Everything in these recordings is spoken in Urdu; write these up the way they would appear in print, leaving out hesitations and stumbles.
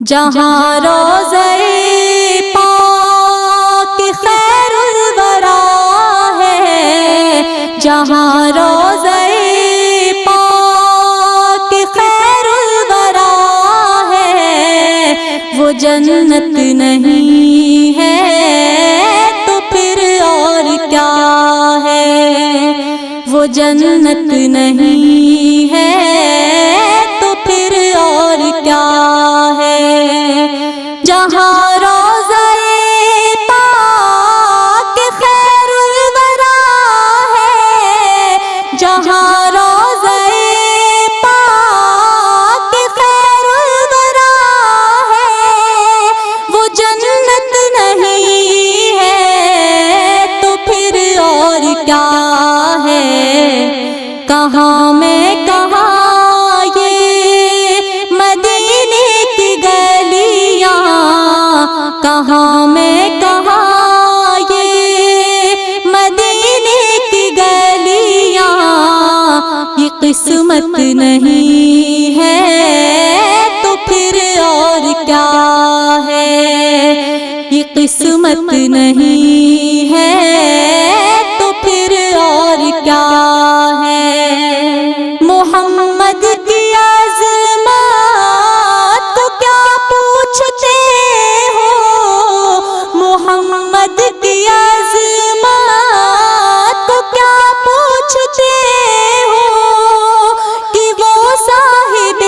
جہاں روضہ پاک خیر الورا ہے، جہاں روضہ پاک خیر الورا ہے، وہ جنت نہیں ہے تو پھر اور کیا ہے، وہ جنت نہیں ہے تو پھر اور کیا ہے۔ جہاں روضہ پاک خیر الورا ہے، جہاں روضہ پاک خیر الورا ہے، وہ جنت نہیں ہے تو پھر اور کیا ہے۔ کہاں میں کہاں کہاں میں کہاں یہ مدینے کی گلیاں، یہ قسمت نہیں ہے تو پھر اور کیا ہے، یہ قسمت نہیں ہے تو پھر اور کیا ہے۔ محمد کی عظمت کو کیا پوچھتے ہو، محمد کی عظمت کو کیا پوچھتے ہو، کہ وہ صاحب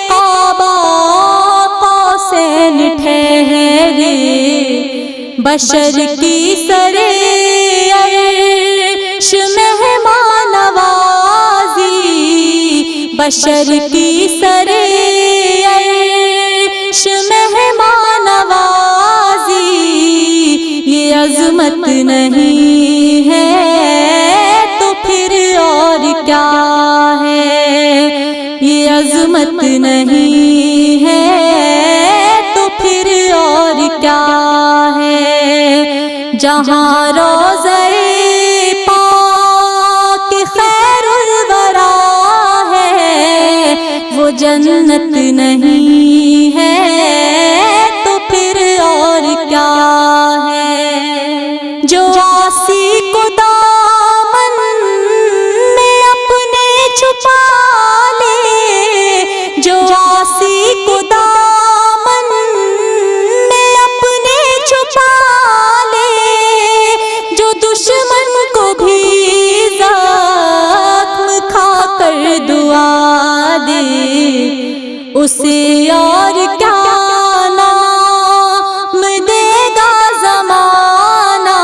قبا قوسین ٹھہرے، بشر کی سرے عرش مہمان نوازی، بشر کی سرے عرش مہمان نوازی، یہ عظمت نہیں ہے تو پھر اور کیا ہے، یہ عظمت نہیں ہے تو پھر اور کیا ہے۔ جہاں روضہ پاک خیر الورا ہے، وہ جنت نہیں ہے تو پھر اور کیا ہے۔ جو عاصی کو دامن میں اپنے چھپا لے، جو عاصی کو دامن میں اپنے چھپا لے، جو دشمن کو بھی زخم کھا کر دعا دے، اسے اور کیا نام دے گا زمانہ،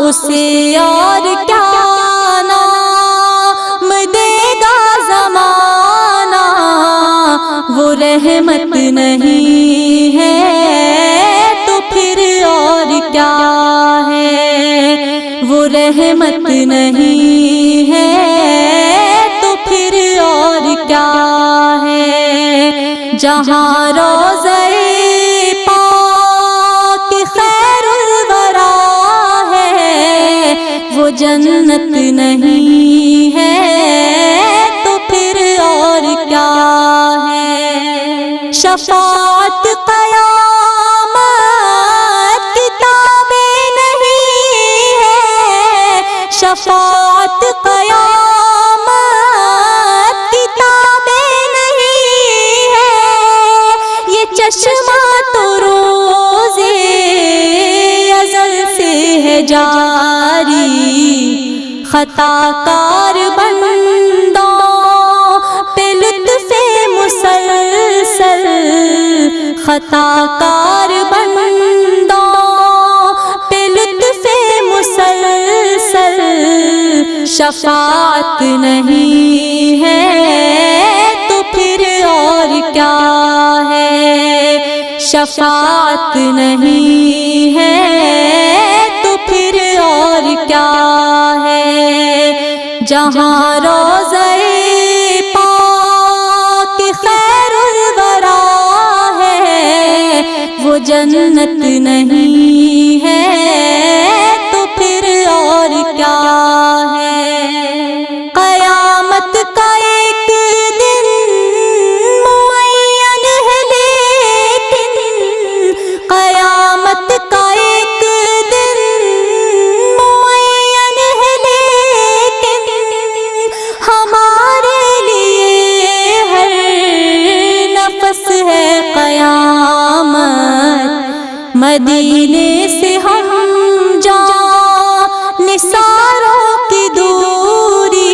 اسے اور کیا نام دے گا زمانہ، وہ رحمت نہیں ہے تو پھر اور کیا ہے، وہ رحمت نہیں ہے تو پھر اور کیا ہے۔ جہاں روضہ پاک خیر الورا ہے، وہ جنت نہیں ہے تو پھر اور کیا ہے۔ شفاعت قیامت کتابیں نہیں ہے، شفاعت قیامت کتابیں نہیں ہے، یہ چشمہ تو روزے ازل سے ہے جاری، خطا کار بندوں پہ لطف مسلسل، خطا کار بندوں پہ لطف مسلسل، شفاعت نہیں ہے تو پھر اور کیا ہے، شفاعت نہیں ہے تو پھر اور کیا ہے۔ جہاں روضہ پاک خیر الورا ہے، وہ جنت نہیں ہے تو پھر اور کیا ہے۔ قیامت کا ایک دن معین ہے، مدینے سے ہم جان نثاروں کی دوری،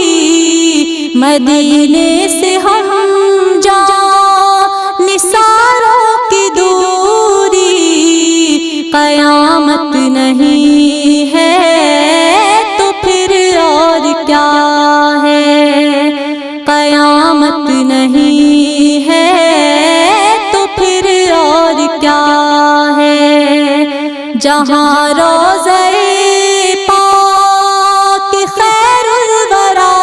مدینے سے ہم جان نثاروں کی دوری، قیامت نہیں ہے تو پھر اور کیا ہے، قیامت نہیں ہے تو پھر اور کیا ہے، جہاں روضہ پاک خیر الورا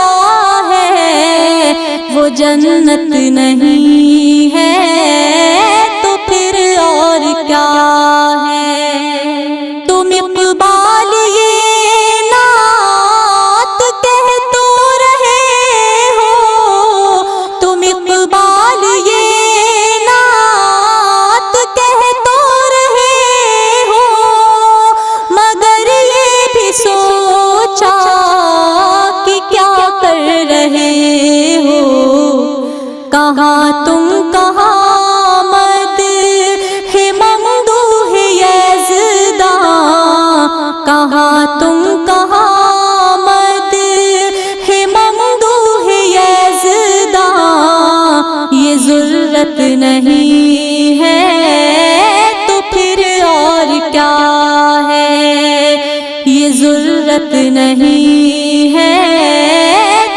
ہے وہ جنت نہیں ہے تو پھر اور کیا ہے، تم اقبال یہ نعت کہہ تو رہے ہو، تم اقبال یہ نعت کہہ تو رہے ہو، مگر یہ بھی سوچا کہ کیا کر رہے ہو، کہاں تم کہاں مدح ممدوح یزداں، کہاں تم کہاں مدح ممدوح یزداں، یہ ضرورت نہیں ہے تو پھر اور کیا ہے، یہ ضرورت نہیں ہے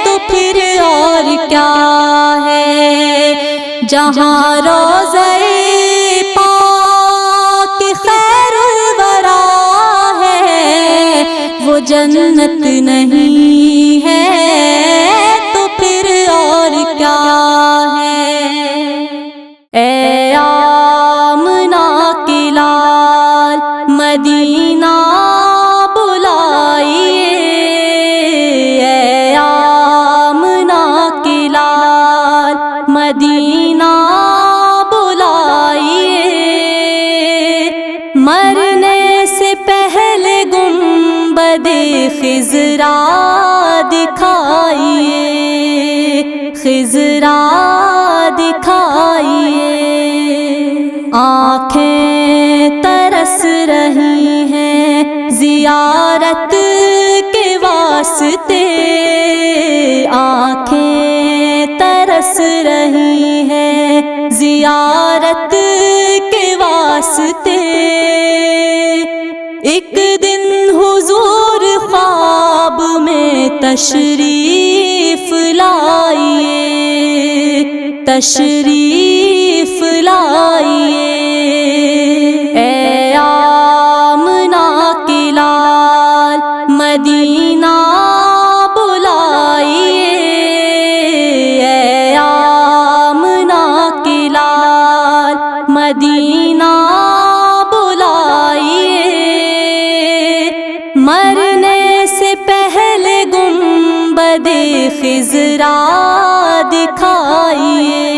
تو پھر اور کیا ہے، جہاں روضہ پاک خیر الورا ہے وہ جنت نہیں ہے تو پھر اور کیا ہے، اے آمنہ کی لال مدینہ بلائیے، اے آمنہ کی لال مدینہ بلائیے، مرنے سے پہلے گنبد خضرا دکھائیے، خضرا دکھائیے، آنکھیں ترس رہی ہیں زیارت کے واسطے، آنکھیں ترس رہی ہیں زیارت کے واسطے، ایک دن حضور خواب میں تشریف لائیے، تشریف لائیے، اے آمنہ کی لال مدینہ بلائیے، اے آمنہ کی لال مدینہ بلائیے، مرنے سے پہلے گنبد خضرا دکھائیے،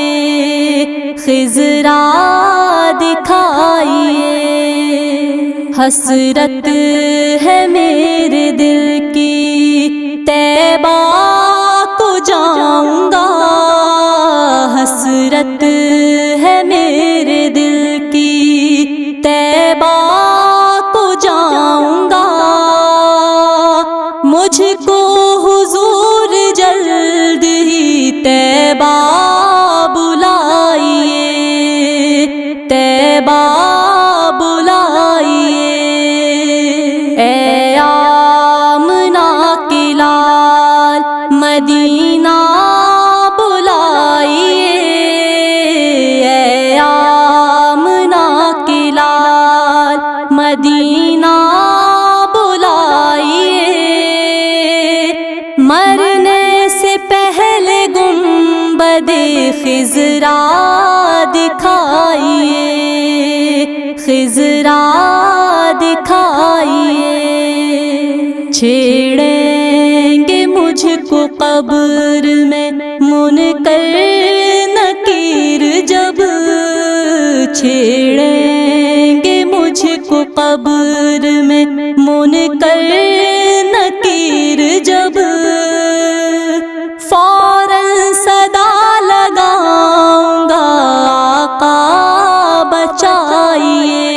خضرا دکھائیے، حسرت ہے میرے دل کی طیبہ کو جاؤں گا، حسرت ہے میرے دل کی طیبہ کو جاؤں گا، مجھ کو حضور جلد ہی طیبہ بلائیے، طیبہ بلائیے، اے آمنہ کی لال مدینہ بلائیے، اے آمنہ کی لال مدینہ بلائیے، مرنے سے پہلے گنبد خضرا دکھائیے، خضرا دکھائیے، چھیڑیں گے مجھ کو قبر میں منکر نکیر جب، چھیڑیں گے مجھ کو قبر میں منکر نکیر جب، فوراً صدا لگاؤں گا آقا بچائیے،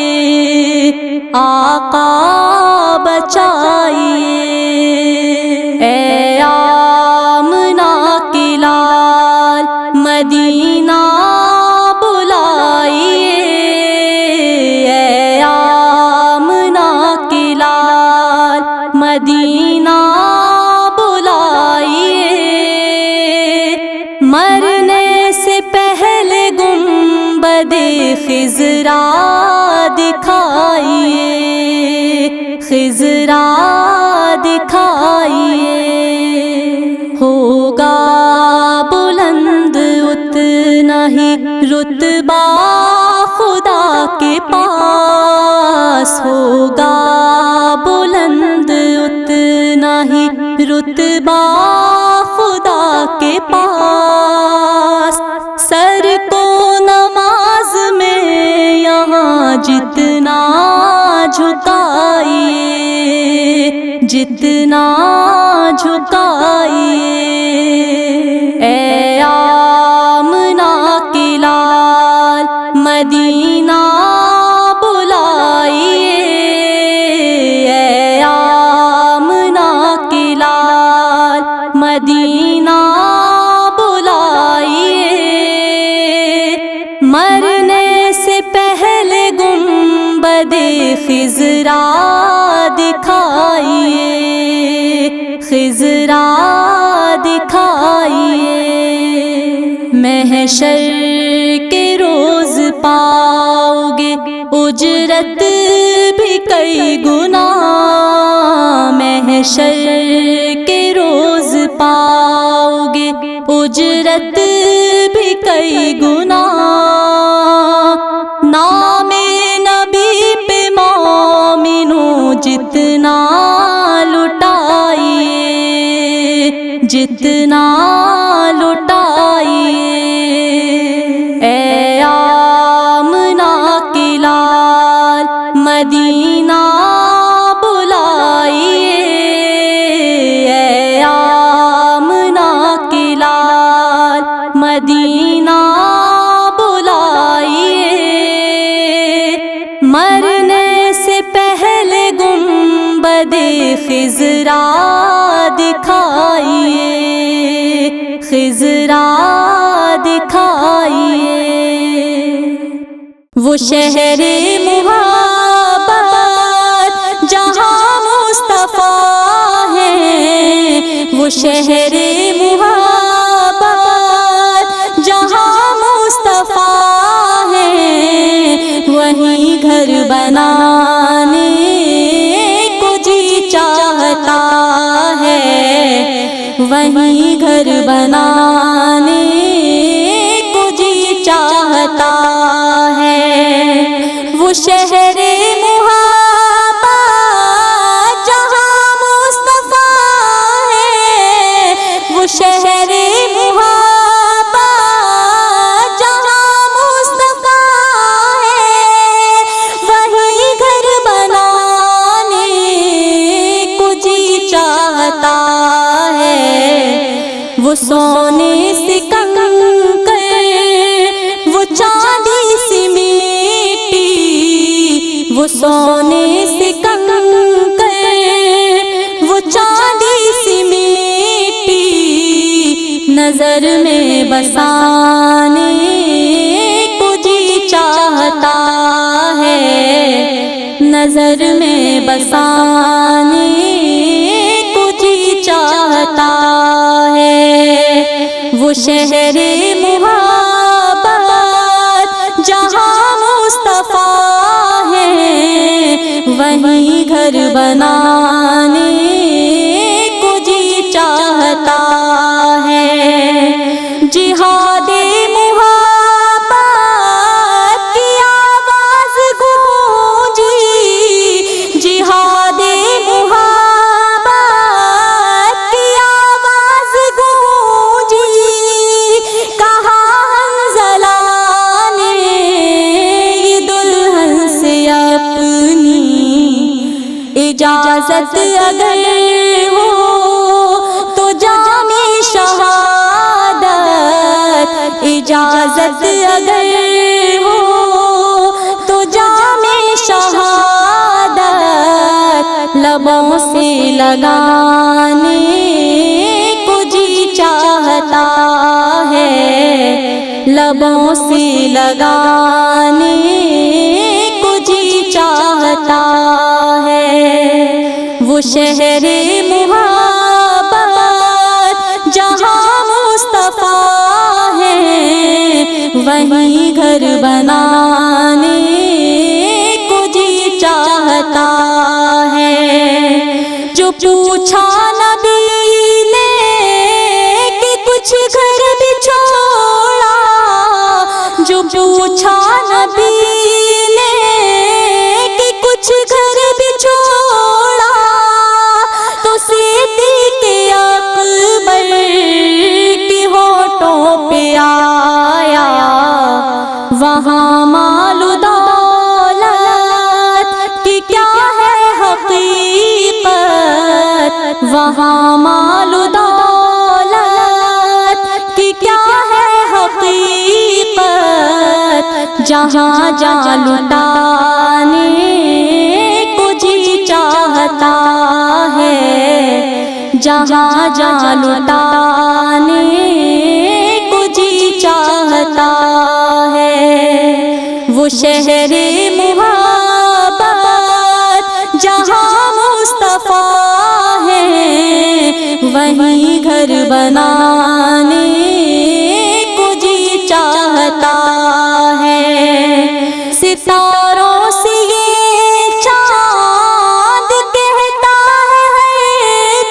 خضرا دکھائیے، خضرا دکھائیے، ہوگا بلند اتنا ہی رتبہ خدا کے پاس، ہوگا بلند اتنا ہی رتبہ خدا کے پاس، سر کو نماز میں یہاں جتنا جھکائیے، جتنا جھکائیے، اے آمنہ کے لال مدینہ بلائیے، اے آمنہ کے لال مدینہ بلائیے، مرنے سے پہلے گنبد خضرا دکھائیے، خضرا دکھائیے، محشر کے روز پاؤ گے اجرت بھی کئی گنا، محشر کے روز پاؤ گے اجرت بھی کئی گنا، نام نبی پہ مومنوں جتنا لٹائیے، جتنا لٹائیے، اے آمنہ کے لال مدینہ بلائیے، اے آمنہ کے لال مدینہ بلائیے، مرنے سے پہلے گنبد خضرا دکھائیے، خضرا دکھائیے، وہ شہر محبت جہاں مصطفیٰ ہے، وہ شہر محبت جہاں مصطفیٰ ہے، وہیں گھر بنانے کو جی چاہتا ہے، وہیں گھر بنانے کو جی چاہتا ہے، وہ شہر محبت جہاں مصطفیٰ ہے، وہ شہر محبت جہاں مصطفیٰ ہے، وہیں گھر بنانے کو جی چاہتا ہے، وہ سونے سے کنکر وہ چاندی سی مٹی، وہ سونے سے کنکر وہ چاندی سی مٹی، نظر میں بسانے کو جی چاہتا ہے، نظر میں بسانے کو جی چاہتا ہے، وہ شہر محبت جہاں مصطفیٰ ہے، وہیں گھر بنانے کو جی چاہتا ہے، جہاد محبت کی آواز گونجی، جہاد محبت کی آواز گونجی، کہا حنظلہ نے یہ دلہن سے اپنی اجازت اگر ہو تو جام شہادت، اجازت اگر ہو تو جام شہادت، لبوں سے لگانے کو جی چاہتا ہے، لبوں سے لگانے کو جی چاہتا ہے، وہ شہر محبت جہاں مصطفیٰ ہے، وہیں گھر بنانے کو جی چاہتا ہے۔ جو پوچھا نبی نے کہ کچھ گھر بھی چھوڑا، جو پوچھا نبی نے کہ کچھ گھر بھی چھوڑا، تو صدیق اکبر کی ہونٹوں پہ آیا وہاں مال و دولت کی کیا ہے حقیقت، وہاں مال و دولت کی کیا ہے حقیقت، جہاں جہاں لٹانے کو جی چاہتا ہے، جہاں جہاں لٹانے کو جی چاہتا ہے۔ وہ شہر محبت جہاں مصطفیٰ ہے، وہیں گھر بنانے کو جی چاہتا ہے۔ ستاروں سے یہ چاند کہتا ہے ہر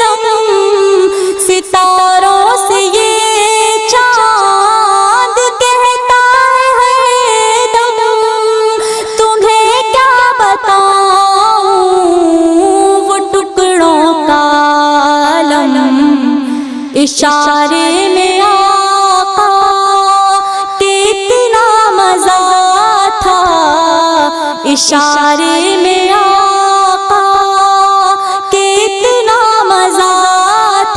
دم، ستاروں سے یہ چاند کہتا ہے ہر دم، تمہیں کیا بتاؤں وہ ٹکڑوں کا عالم، اشارے میں آقا کتنا مزہ تھا، اشارے میں آقا کتنا مزہ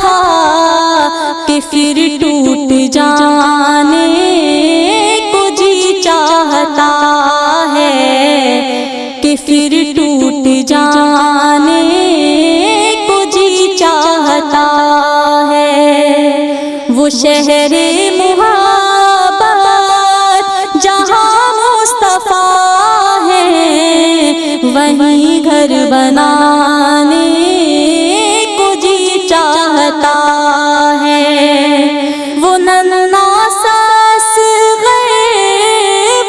تھا، کہ پھر ٹوٹ جانے کو جی چاہتا ہے، کہ پھر ٹوٹ جانے کو جی چاہتا ہے۔ وہ شہر محبت جہاں مصطفیٰ ہے، وہیں گھر بنانے کو جی چاہتا ہے۔ وہ ننھا سا اصغر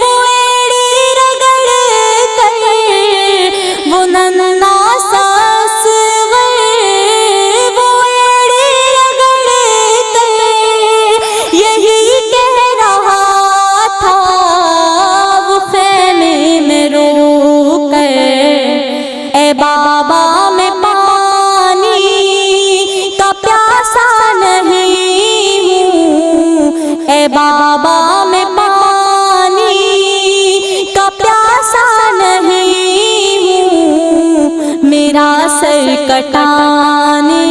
وہ ایڑی رگڑ کر، وہ ننھا سا اصغر وہ ایڑی رگڑ کر، یہی کہہ رہا تھا وہ خیمے میں رو کر، اے بابا میں پانی کا پیاسا نہیں ہوں، اے بابا میں پانی کا پیاسا نہیں ہوں، میرا سر کٹانے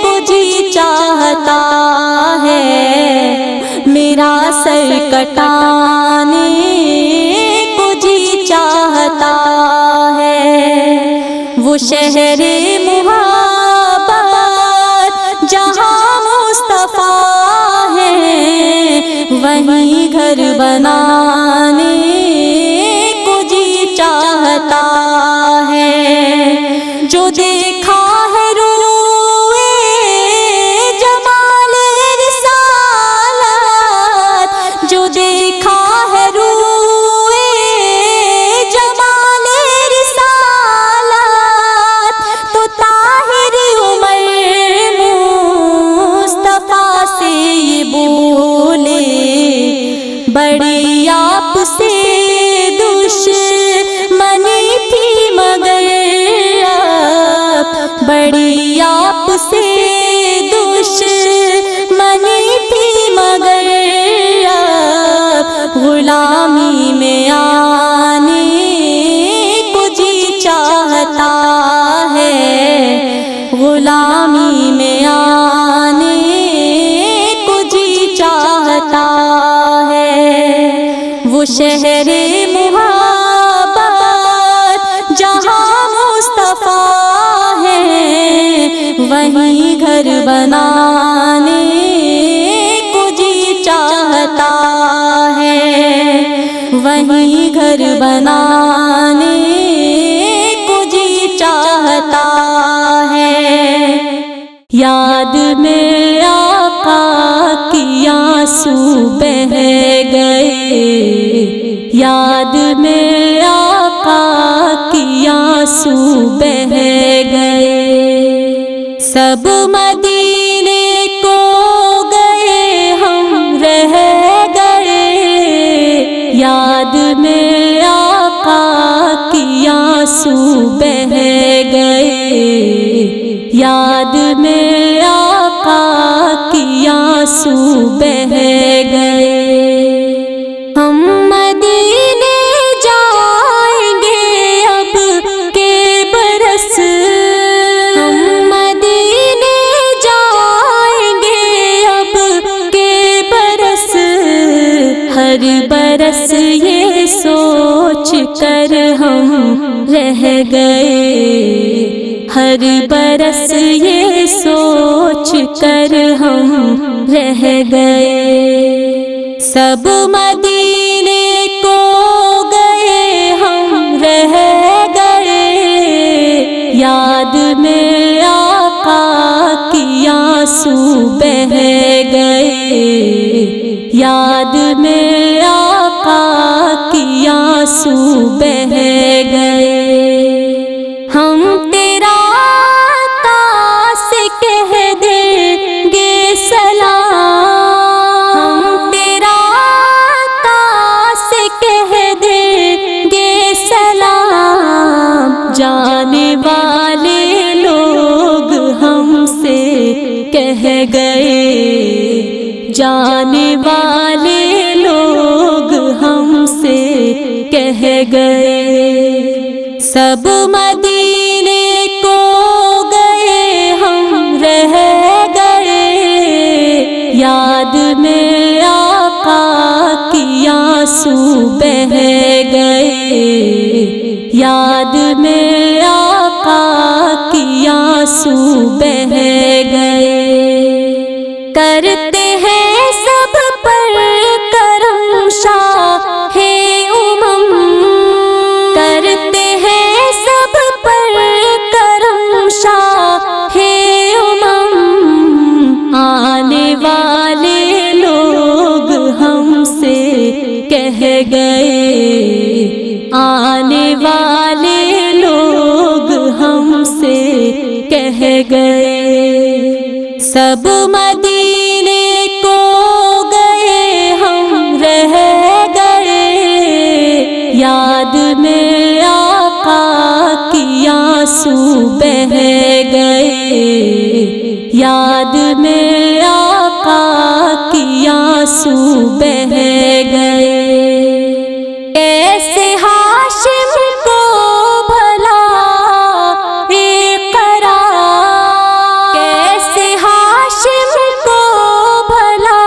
کو جی چاہتا ہے، میرا سر کٹانے کو جی چاہتا ہے۔ وہ شہر محبت جہاں مصطفیٰ ہے، وہیں گھر بنانے کو جی چاہتا ہے۔ جو دیکھا ہے روئے جمال رسالت، جو دیکھا ہے روئے جمال رسالت، تو طاہر عمر مصطفیٰ سے یہ بولے، بڑی آپ سے دشمنی تھی مگر اب، بڑی آپ سے دشمنی تھی مگر اب، غلامی میں آنے کو جی چاہتا ہے، غلامی میں آنے کو جی چاہتا ہے۔ وہ شہر محبت جہاں مصطفیٰ ہے، وہیں گھر بنانے کو جی چاہتا ہے، وہیں گھر بنانے کو جی چاہتا ہے۔ یاد میں آقا کی آنسو بہہ گئے، یاد میں آقا کی آنسو بہہ گئے، سب مدینے کو گئے ہم رہ گئے، یاد میں آقا کی آنسو بہہ گئے، یاد میں آقا کی آنسو بہہ گئے۔ ہم مدینے جائیں گے اب کے برس، ہم مدینے جائیں گے اب کے برس، ہر برس یہ سوچ کر ہم رہ گئے، ہر برس یہ سوچ کر ہم رہ گئے، سب مدینے کو گئے ہم رہ گئے، یاد میں آقا کی آنسو بہہ گئے، یاد میں آقا کی آنسو بہہ گئے۔ ہم تیرا آقا سے کہہ دیں گے سلام، ہم تیرا آقا سے کہہ دیں گے سلام، جانے والے لوگ ہم سے کہہ گئے، جانے والے لوگ ہم سے کہہ گئے، سب مدینے کو گئے ہم رہ گئے، یاد میں آقا کی آنسو بہہ گئے، یاد میں آقا کی آنسو بہہ گئے۔ کرتے ہیں سب پر کرم شاہ امم، کرتے ہیں سب پر کرم شاہ امم، آنے والے لوگ ہم سے کہہ گئے، آنے والے لوگ ہم سے کہہ گئے، سب مدینے کو گئے ہم رہ گئے، یاد میں آقا کی آنسو بہہ گئے، یاد میں آقا کی آنسو بہہ گئے۔ کیسے ہاشم کو بھلا قرار، کیسے ہاشم کو بھلا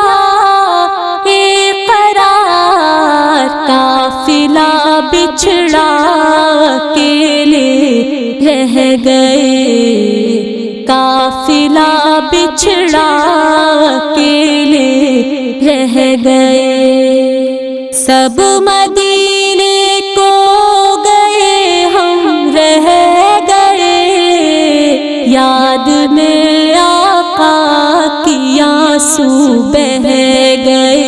قرار، قافلہ بچھڑا اکیلے رہ گئے، قافلہ بچھڑا اکیلے رہ گئے، سب مدینے کو گئے ہم رہ گئے، یاد میں آقا کی آنسو بہہ گئے،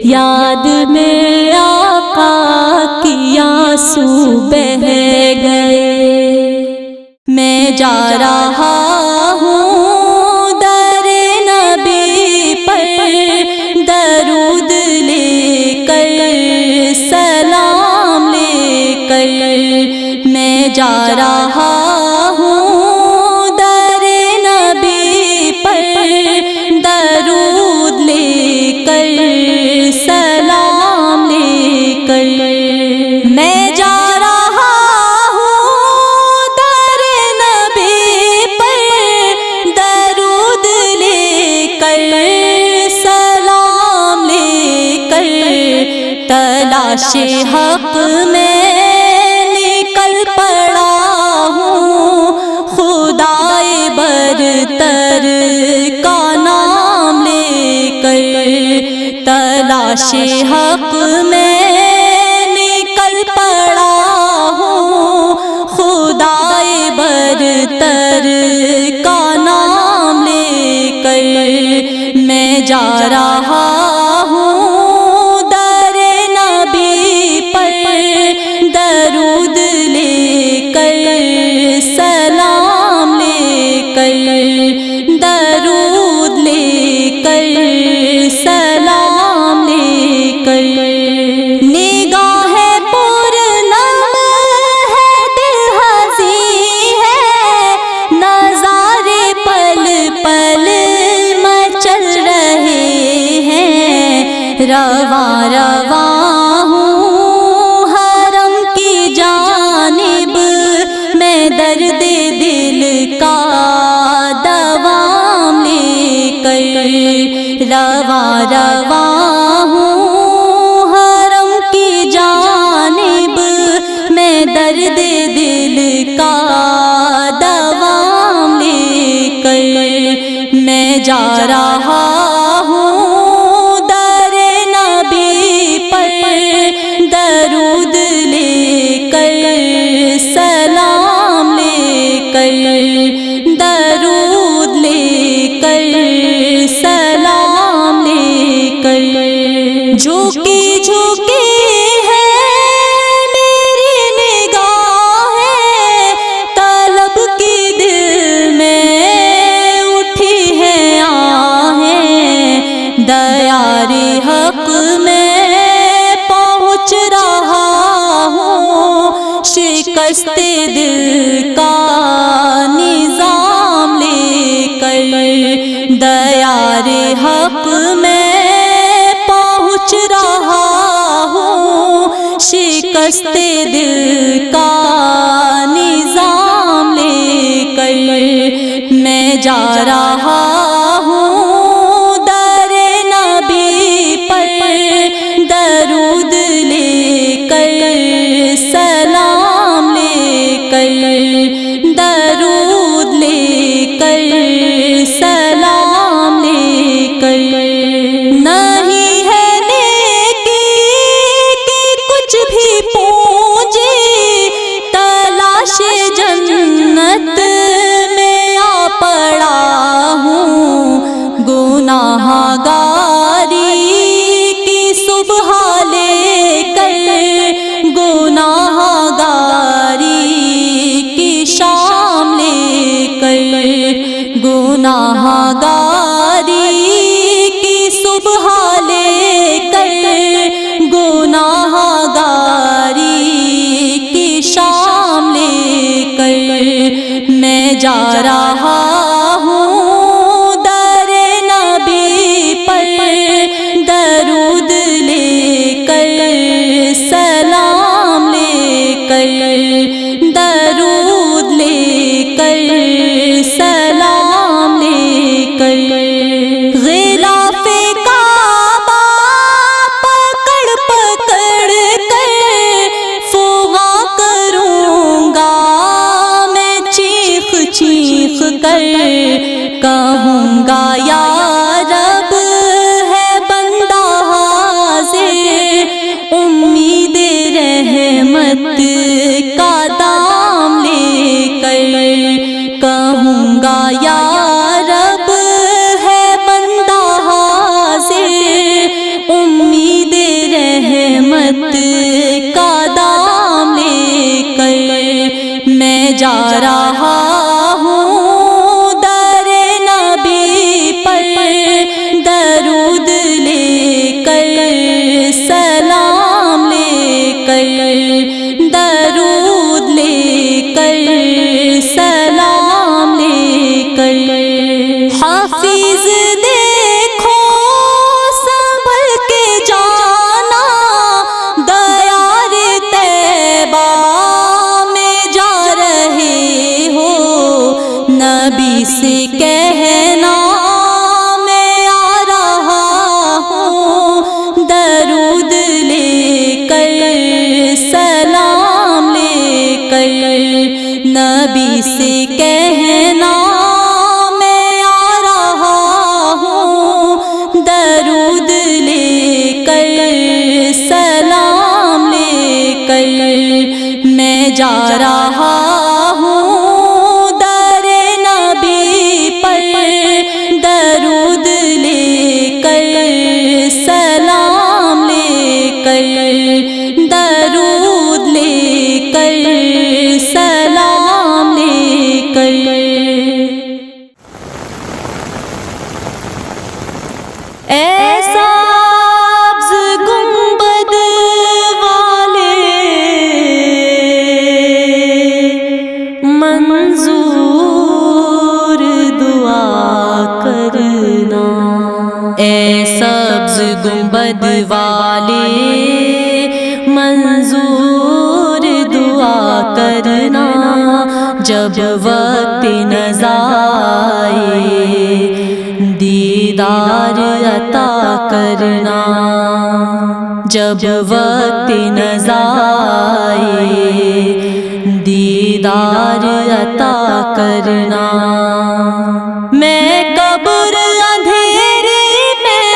یاد میں آقا کی آنسو بہہ گئے۔ میں جا رہا ہوں در نبی پر درود لے کر، سلام لے کر، میں جا رہا ہوں در نبی پر درود لے کر، سلام لے کر، میں جا رہا ہوں در نبی پر درود لے کر، سلام لے کر، تلاش حق میں نکل پڑا ہوں، خدائے برتر کا نام لے کر، تلاش حق میں نکل پڑا ہوں، خدائے برتر کا نام لے کر، میں جا رہا ہوں در نبی رواں رواں ہوں حرم کی جانب، میں درد دل کا دوام لے کر رواں رواں ہوں حرم کی جانب، میں درد دل کا دوام لے کر میں جا رہا ہوں در نبی پر درود لے کر، سلام لے کر، درود لے کر، سلام لے کر، جھکی جھکی ہے میری نگاہیں، طلب کی دل میں اٹھی ہے آہیں، دیار حق میں پہنچ رہا ہوں، شکست دل کا نظام لے کر، دیار حق میں پہنچ رہا ہوں، شکست دل کا نظام لے کر میں جا رہا ہوں در نبی پر درود لے کر، سلام لے کر، درود لے کر، سلام لے کر، نہیں ہے نیکی کی کچھ بھی پونجی، تلاش جنت میں آ پڑا ہوں، گناہ گاری کی صبح لے کر، گناہ گاری کی شام لے کر، گناہ گاری کی صبح لے کر، گناہ گاری کی شام لے کر میں جا رہا ہوں در نبی پر درود لے کر، سلام لے کر، درود لے کر، سلام لے کر، غلاف کعبہ پکڑ پکڑ کر فغاں کروں گا میں چیخ چیخ کر، کہوں گا یا رب ہے بندہ حاضر، امید رحمت کا دام لے کر، کہوں گا یا رب ہے بندہ حاضر، امید رحمت کا دام لے کر میں جا رہا ہوں در نبی پر درود لے کر، سلام لے کر، درود لے کر، سلام لے کر، حافظ دیکھو سنبھل کے جانا، دیار طیبہ میں جا رہے ہو، نبی سے کہنا میں آ رہا ہوں، درود لے کر، سلام لے کر، نبی سے کہنا میں آ رہا ہوں، درود لے کر، سلام لے کر میں جا رہا ہوں در نبی پر درود لے کر، سلام لے کر، درود لے کر، سلام لے کر، ایسا گنبد والے گنبد والے منظور دعا کرنا، جب وقت نزا آئے دیدار عطا کرنا، جب وقت نزا آئے دیدار عطا کرنا۔ میں قبر اندھیرے میں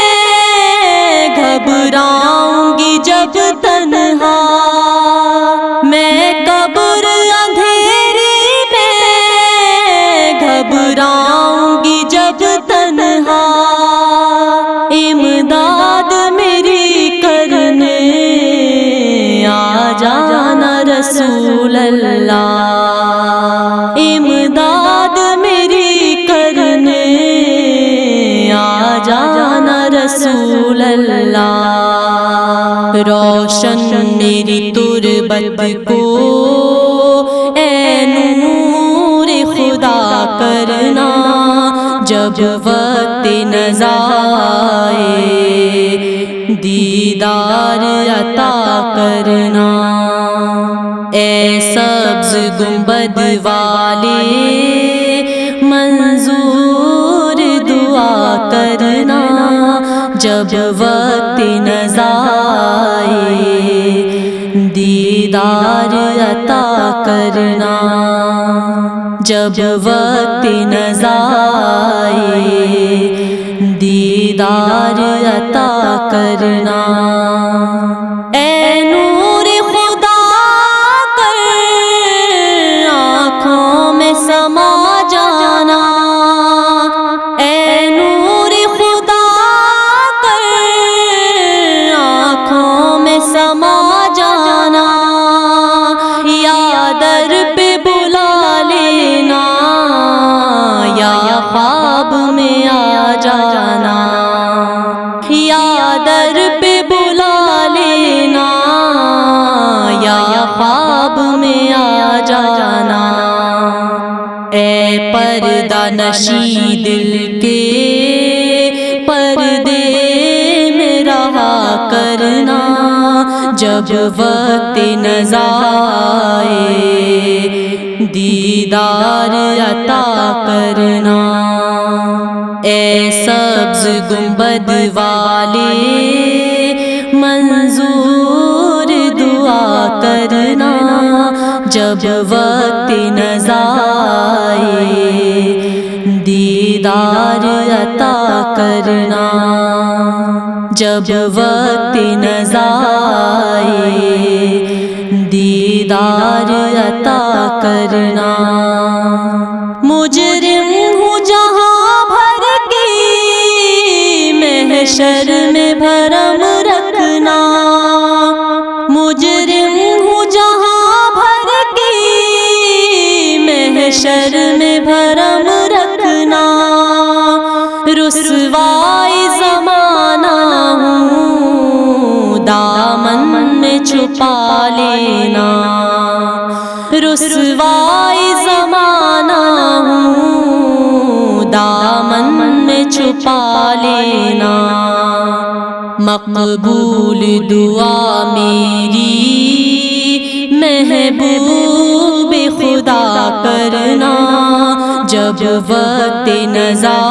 گھبراؤں گی جب تنہا، میں قبر اندھیرے میں گھبراؤں گی جب تنہا، امداد میری کرنے آ جانا رسول اللہ، امداد میری کرنے آ جانا رسول اللہ۔ روشن میری تربت کو اے نور خدا کرنا، جب وقت نزا آئے دیدار عطا کرنا۔ اے سبز گنبد والے منظور دعا کرنا، جب وقت نزا آئے دیدار عطا کرنا، جب وقت نزا آئے دیدار عطا کرنا۔ اے نور خدا کر آنکھوں میں سما جانا، اے نور خدا کر آنکھوں میں سما جانا، یا در پہ بلا لینا یا خواب میں آ جانا، یا در پہ بلا لینا یا خواب میں آ جانا۔ اے پردہ نشی دل کے پردے میں رہا کرنا، جب وقت نزا آئے دیدار عطا کرنا۔ اے سبز گنبد والے منظور دعا کرنا، جب وقت نزا آئے دیدار عطا کرنا، جب وقت نزا آئے دیدار عطا کرنا۔ مجرم ہوں جہاں بھر کی محشر میں بھرم رکھنا، مجرم ہوں جہاں بھر کی محشر میں بھرم رکھنا، رسوائی زمانہ ہوں دامن میں چھپا لینا، رسوائی زمانہ ہوں دامن میں چھپا لینا۔ مقبول دعا میری محبوب خدا کرنا، جب وقت نزا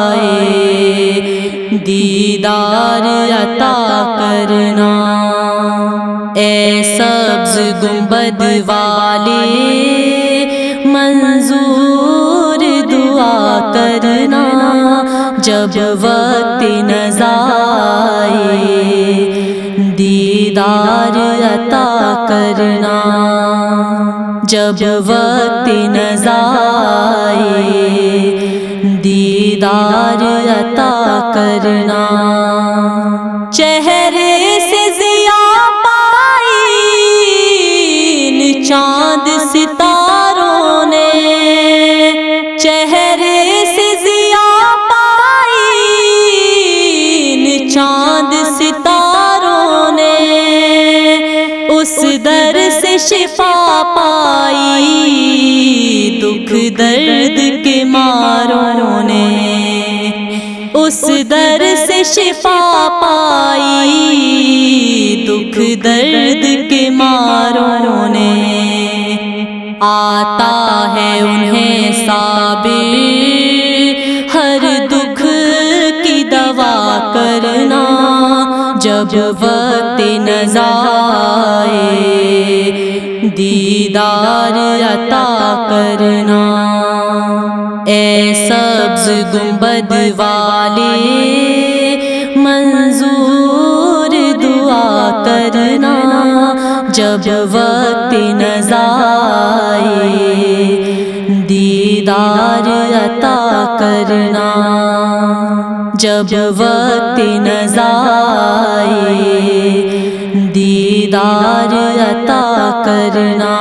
آئے دیدار عطا کرنا۔ اے سبز گنبد والے منظور دعا کرنا، جب وقت نزا آئے دیدار عطا کرنا، جب وقت نزا آئے دیدار عطا کرنا۔ چہرے سے ضیاء پائی چاند ستاروں نے، چہرے سے ضیاء پائی چاند ستاروں نے، اس در سے شفا پائی دکھ درد کے ماروں نے، اس در سے شفا پائی دکھ درد کے ماروں نے، آتا ہے انہیں صابر ہر دکھ کی دوا کرنا، جب وقت نزا آئے دیدار عطا کرنا۔ اے سبز گنبد والے منظور دعا کرنا، جب وقت نزا آئے دیدار عطا کرنا، جب وقت نزا آئے دیدار عطا کرنا۔